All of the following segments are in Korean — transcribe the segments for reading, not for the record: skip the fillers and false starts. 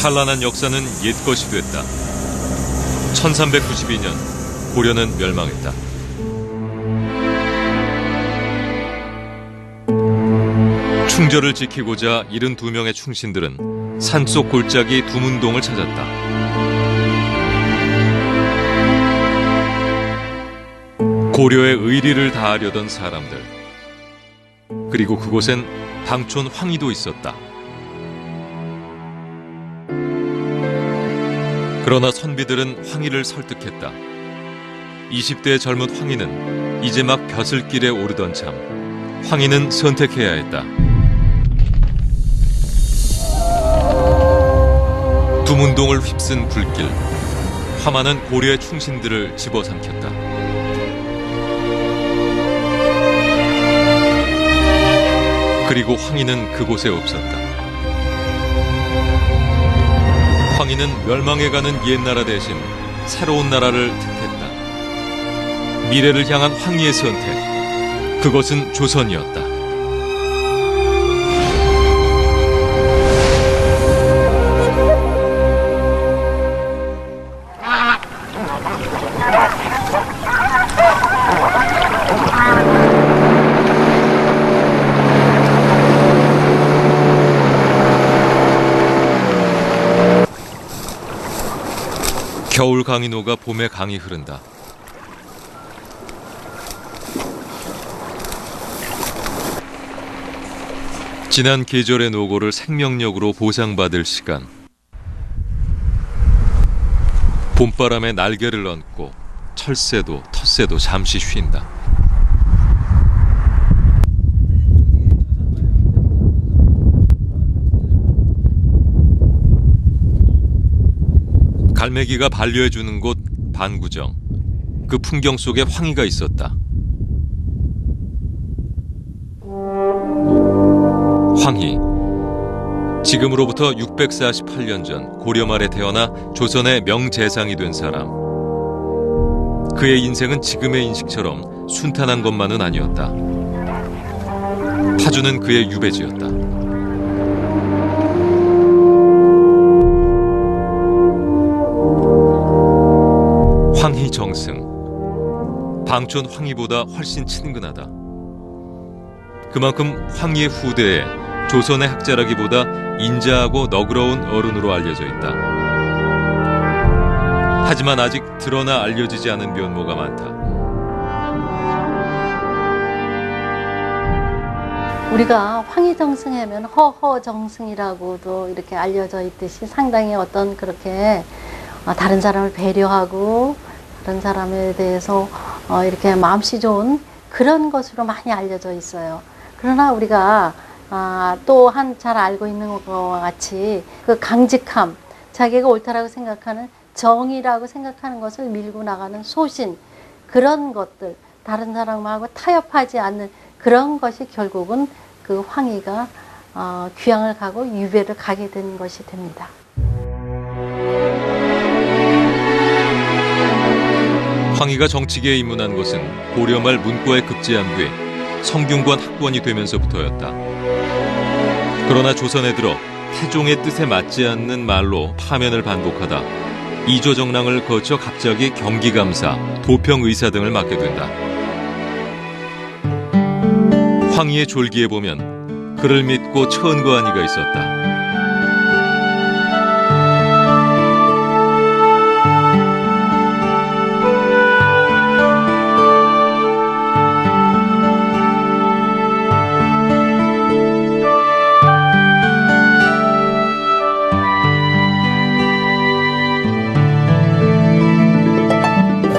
찬란한 역사는 옛것이 됐다. 1392년 고려는 멸망했다. 충절을 지키고자 72명의 충신들은 산속 골짜기 두문동을 찾았다. 고려의 의리를 다하려던 사람들. 그리고 그곳엔 방촌 황희도 있었다. 그러나 선비들은 황희를 설득했다. 20대의 젊은 황희는 이제 막 벼슬길에 오르던 참 황희는 선택해야 했다. 두문동을 휩쓴 불길. 화만은 고려의 충신들을 집어삼켰다. 그리고 황희는 그곳에 없었다. 황희는 멸망해가는 옛나라 대신 새로운 나라를 택했다. 미래를 향한 황희의 선택. 그것은 조선이었다. 겨울 강이 녹아 봄의 강이 흐른다. 지난 계절의 노고를 생명력으로 보상받을 시간. 봄바람에 날개를 얹고 철새도 텃새도 잠시 쉰다. 갈매기가 반려해주는 곳 반구정. 그 풍경 속에 황희가 있었다. 황희. 지금으로부터 648년 전 고려 말에 태어나 조선의 명재상이 된 사람. 그의 인생은 지금의 인식처럼 순탄한 것만은 아니었다. 파주는 그의 유배지였다. 황희 정승. 방촌 황희보다 훨씬 친근하다. 그만큼 황희의 후대에 조선의 학자라기보다 인자하고 너그러운 어른으로 알려져 있다. 하지만 아직 드러나 알려지지 않은 면모가 많다. 우리가 황희정승하면 허허정승이라고도 이렇게 알려져 있듯이 상당히 어떤 그렇게 다른 사람을 배려하고 다른 사람에 대해서 이렇게 마음씨 좋은 그런 것으로 많이 알려져 있어요. 그러나 우리가 또 잘 알고 있는 것과 같이 그 강직함, 자기가 옳다라고 생각하는 정의라고 생각하는 것을 밀고 나가는 소신, 그런 것들, 다른 사람하고 타협하지 않는 그런 것이 결국은 그 황희가 귀향을 가고 유배를 가게 된 것이 됩니다. 황희가 정치계에 입문한 것은 고려 말 문과에 급제한 뒤 성균관 학원이 되면서부터였다. 그러나 조선에 들어 태종의 뜻에 맞지 않는 말로 파면을 반복하다 이조정랑을 거쳐 갑자기 경기감사, 도평의사 등을 맡게 된다. 황희의 졸기에 보면 그를 믿고 처은거한 이가 있었다.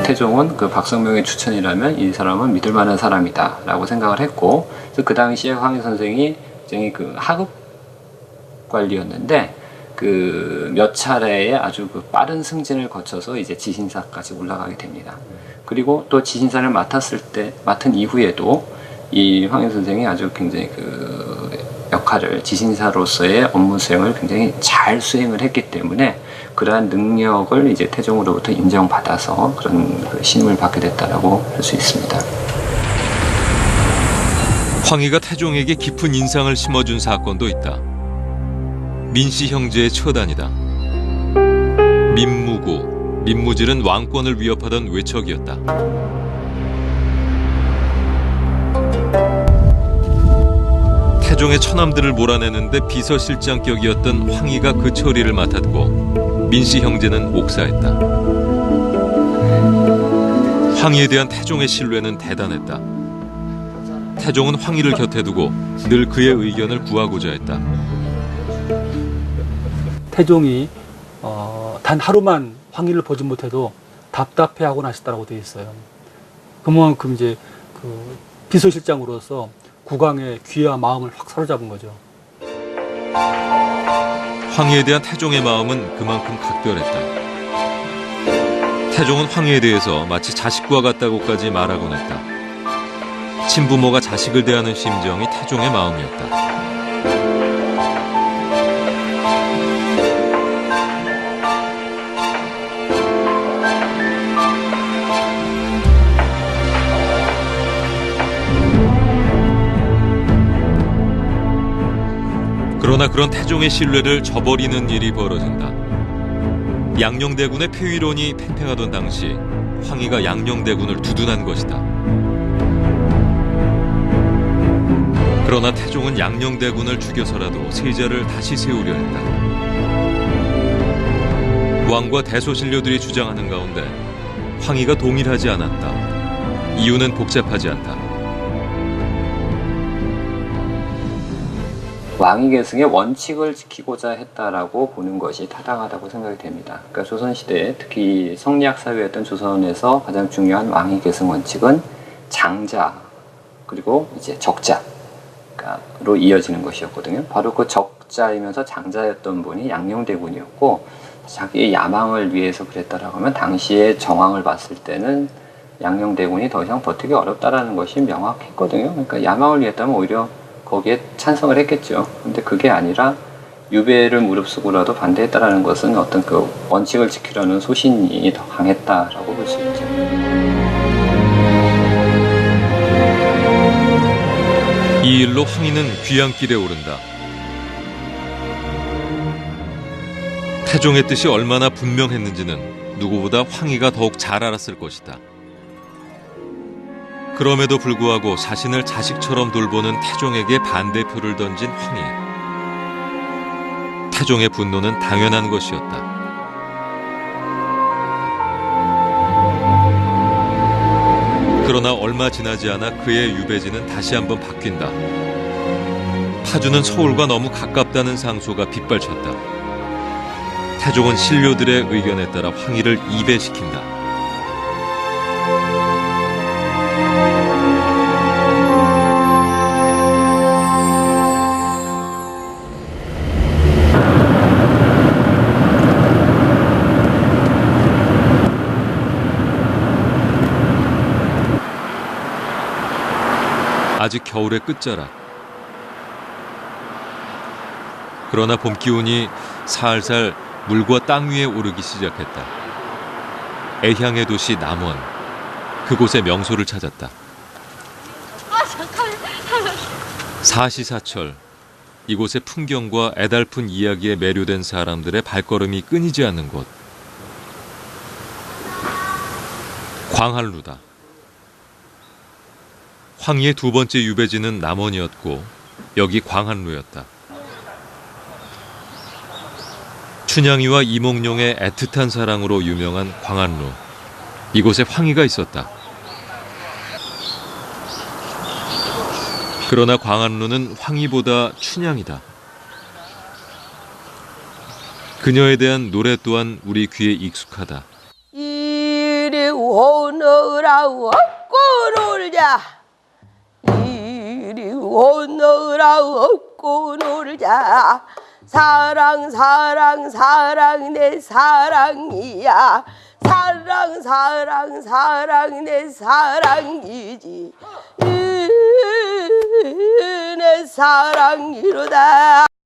태종은 그 박성명의 추천이라면 이 사람은 믿을 만한 사람이다 라고 생각을 했고, 그래서 그 당시에 황희 선생이 굉장히 그 하급 관리였는데 그 몇 차례의 아주 그 빠른 승진을 거쳐서 이제 지신사까지 올라가게 됩니다. 그리고 또 지신사를 맡은 이후에도 이 황희 선생이 아주 굉장히 그 역할을, 지신사로서의 업무 수행을 굉장히 잘 수행을 했기 때문에 그러한 능력을 이제 태종으로부터 인정받아서 그런 그 신임을 받게 됐다라고 할 수 있습니다. 황희가 태종에게 깊은 인상을 심어준 사건도 있다. 민씨 형제의 처단이다. 민무구, 민무질은 왕권을 위협하던 외척이었다. 태종의 처남들을 몰아내는데 비서실장격이었던 황희가 그 처리를 맡았고 민씨 형제는 옥사했다. 황희에 대한 태종의 신뢰는 대단했다. 태종은 황희를 곁에 두고 늘 그의 의견을 구하고자 했다. 태종이 단 하루만 황희를 보지 못해도 답답해하곤 하셨다고 되어 있어요. 그만큼 이제 그 비서실장으로서 국왕의 귀와 마음을 확 사로잡은 거죠. 황희에 대한 태종의 마음은 그만큼 각별했다. 태종은 황희에 대해서 마치 자식과 같다고까지 말하곤 했다. 친부모가 자식을 대하는 심정이 태종의 마음이었다. 그러나 그런 태종의 신뢰를 저버리는 일이 벌어진다. 양녕대군의 폐위론이 팽팽하던 당시 황희가 양녕대군을 두둔한 것이다. 그러나 태종은 양녕대군을 죽여서라도 세자를 다시 세우려 했다. 왕과 대소신료들이 주장하는 가운데 황희가 동일하지 않았다. 이유는 복잡하지 않다. 왕위 계승의 원칙을 지키고자 했다라고 보는 것이 타당하다고 생각이 됩니다. 그러니까 조선시대에 특히 성리학 사회였던 조선에서 가장 중요한 왕위 계승 원칙은 장자 그리고 이제 적자로 이어지는 것이었거든요. 바로 그 적자이면서 장자였던 분이 양녕대군이었고 자기의 야망을 위해서 그랬다라고 하면 당시의 정황을 봤을 때는 양녕대군이 더 이상 버티기 어렵다라는 것이 명확했거든요. 그러니까 야망을 위했다면 오히려 거기에 찬성을 했겠죠. 근데 그게 아니라 유배를 무릅쓰고라도 반대했다라는 것은 어떤 그 원칙을 지키려는 소신이 더 강했다라고 볼 수 있죠. 이 일로 황희는 귀양길에 오른다. 태종의 뜻이 얼마나 분명했는지는 누구보다 황희가 더욱 잘 알았을 것이다. 그럼에도 불구하고 자신을 자식처럼 돌보는 태종에게 반대표를 던진 황희. 태종의 분노는 당연한 것이었다. 그러나 얼마 지나지 않아 그의 유배지는 다시 한번 바뀐다. 파주는 서울과 너무 가깝다는 상소가 빗발쳤다. 태종은 신료들의 의견에 따라 황희를 이배시킨다. 아직 겨울의 끝자락. 그러나 봄 기운이 살살 물과 땅 위에 오르기 시작했다. 애향의 도시 남원. 그곳에 명소를 찾았다. 사시사철. 이곳의 풍경과 애달픈 이야기에 매료된 사람들의 발걸음이 끊이지 않는 곳. 광한루다. 황희의 두 번째 유배지는 남원이었고 여기 광한루였다. 춘향이와 이몽룡의 애틋한 사랑으로 유명한 광한루. 이곳에 황희가 있었다. 그러나 광한루는 황희보다 춘향이다. 그녀에 대한 노래 또한 우리 귀에 익숙하다. 이리 오너라 업고 놀자. 이리 오너라 업고 놀자. 사랑 사랑 사랑 내 사랑이야. 사랑 사랑 사랑 내 사랑이지. 내 사랑이로다.